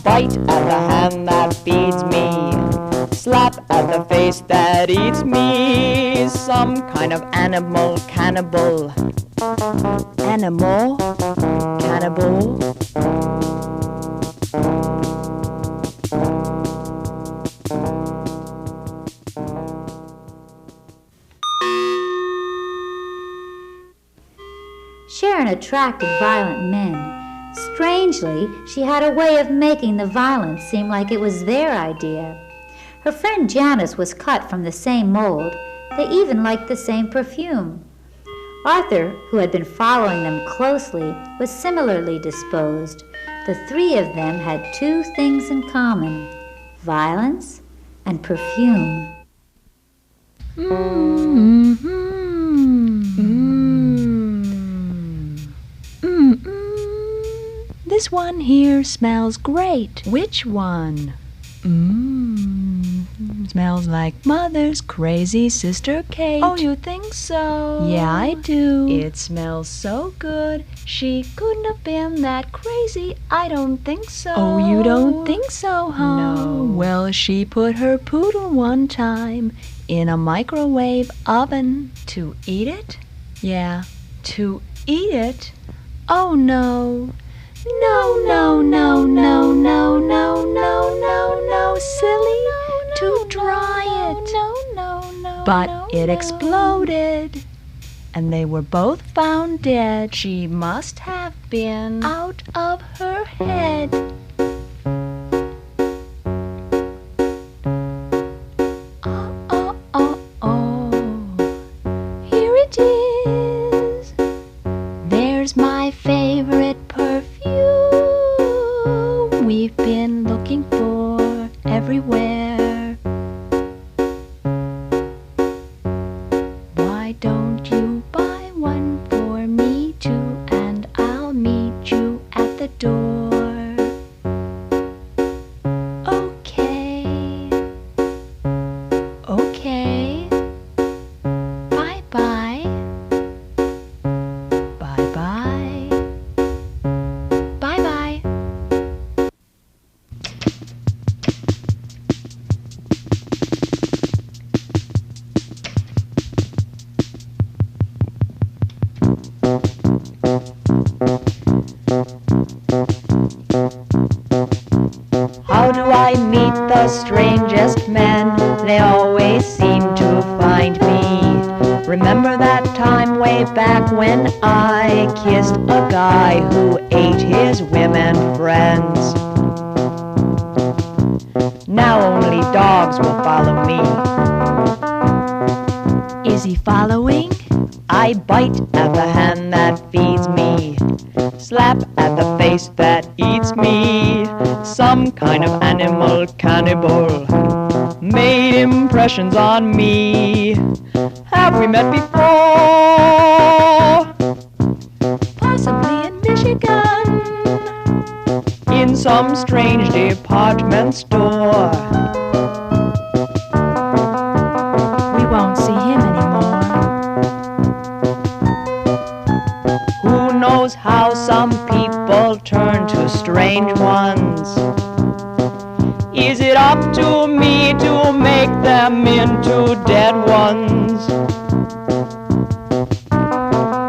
bite at the hand that feeds me, slap at the face that eats me. Some kind of animal, cannibal. Animal, cannibal. Sharon attracted violent men. Strangely, she had a way of making the violence seem like it was their idea. Her friend Janice was cut from the same mold. They even liked the same perfume. Arthur, who had been following them closely, was similarly disposed. The three of them had two things in common: violence and perfume. This one here smells great. Which one? Smells like Mother's crazy sister Kate. Oh, you think so? Yeah, I do. It smells so good. She couldn't have been that crazy. I don't think so. Oh, you don't think so, huh? No. Well, she put her poodle one time in a microwave oven. To eat it? Yeah. To eat it? Oh, no. No, silly. To dry it. But it exploded, and they were both found dead. She must have been Out of her head. Here it is. There's my favorite perfume we've been looking for everywhere. Why don't you buy one for me too, and I'll meet you at the door. Okay. Okay. Bye-bye. Bye-bye. Bye-bye. How do I meet the strangest men? They always seem to find me. Remember that time way back when I kissed a guy who ate his women friends? Now only dogs will follow me. Is he following? I bite at the hand that feeds me, slap at the face that eats me. Some kind of animal, cannibal, made impressions on me. Have we met before? Possibly in Michigan. In some strange department store. We won't see him anymore. Who knows how some people turn to strange ones? Is it up to me to make them into dead ones?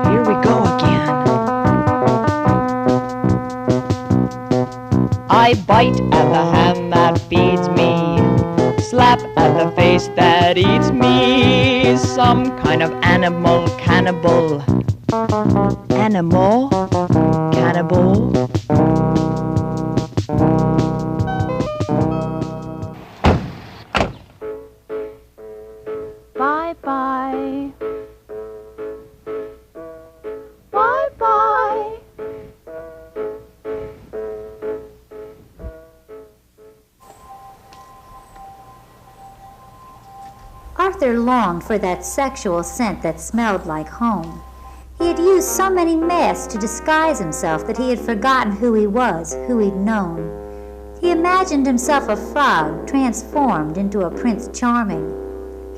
Here we go again. I bite at the hand that feeds me, slap at the face that eats me. Some kind of animal, cannibal. Animal, cannibal. Bye-bye. Bye-bye. Arthur longed for that sexual scent that smelled like home. He had used so many masks to disguise himself that he had forgotten who he was, who he'd known. He imagined himself a frog transformed into a Prince Charming.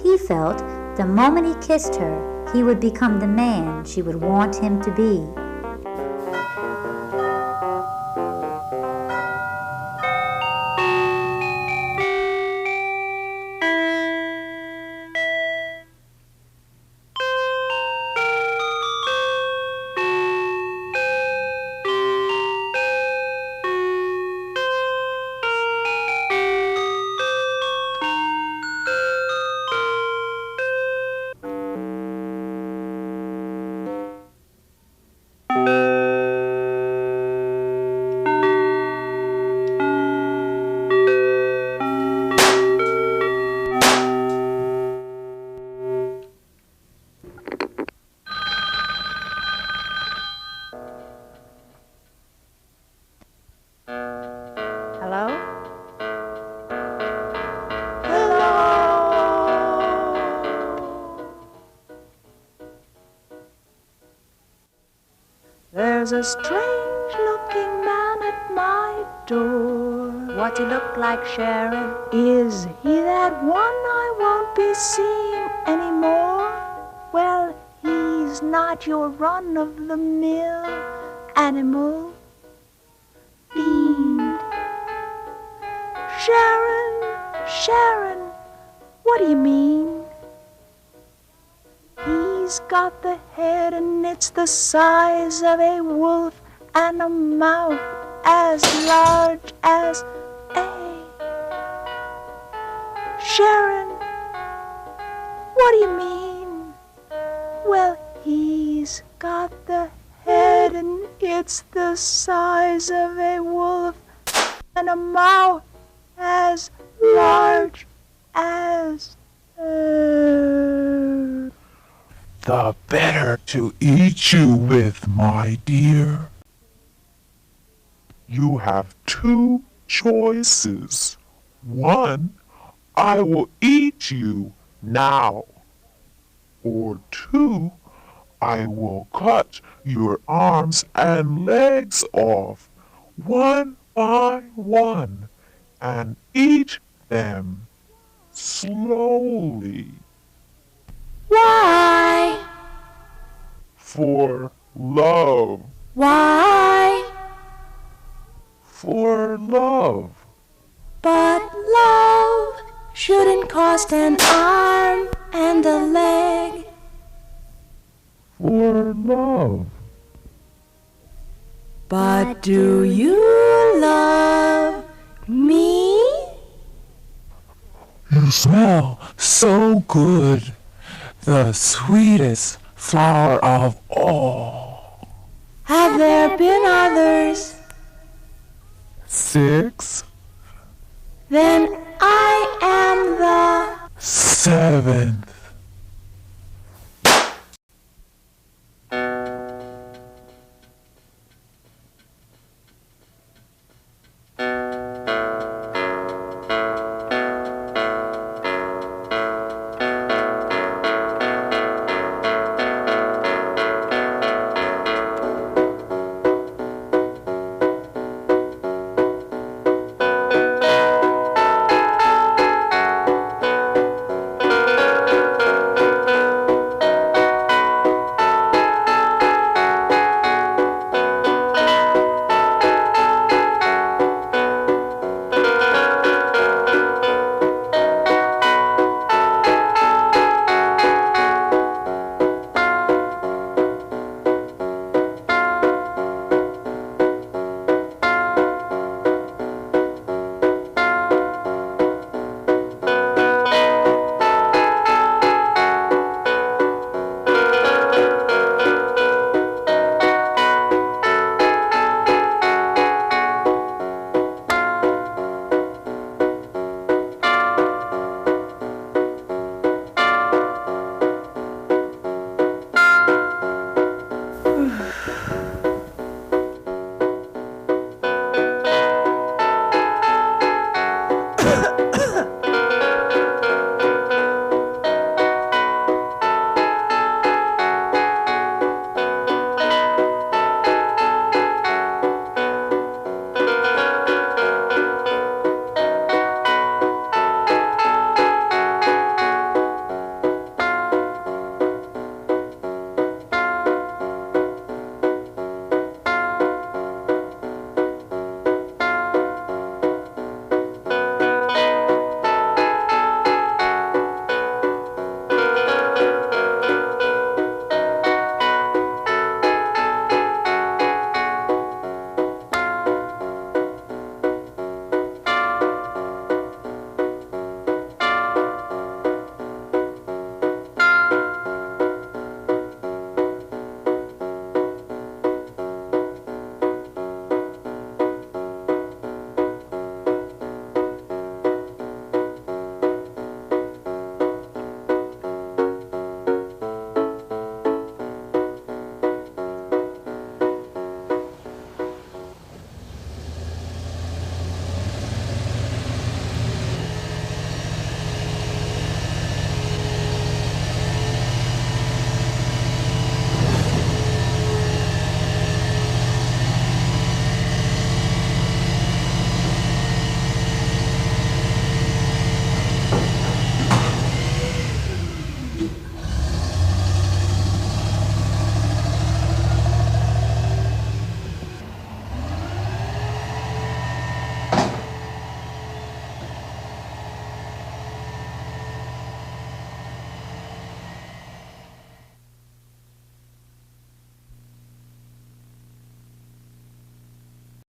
He felt the moment he kissed her, he would become the man she would want him to be. Hello? There's a strange-looking man at my door. What's he look like, Sharon? Is he that one I won't be seeing anymore? Well, he's not your run-of-the-mill animal. Fiend. Sharon, what do you mean? He's got the head and it's the size of a wolf and a mouth as large as a... Sharon, what do you mean? Well, he's got the head and it's the size of a wolf and a mouth as large as The better to eat you with, my dear. You have two choices. One, I will eat you now. Or two, I will cut your arms and legs off, one by one, and eat them slowly. Why? For love. Why? For love. But love shouldn't cost an arm and a leg. For love. But do you love me? You smell so good, the sweetest flower of all. Have there been others?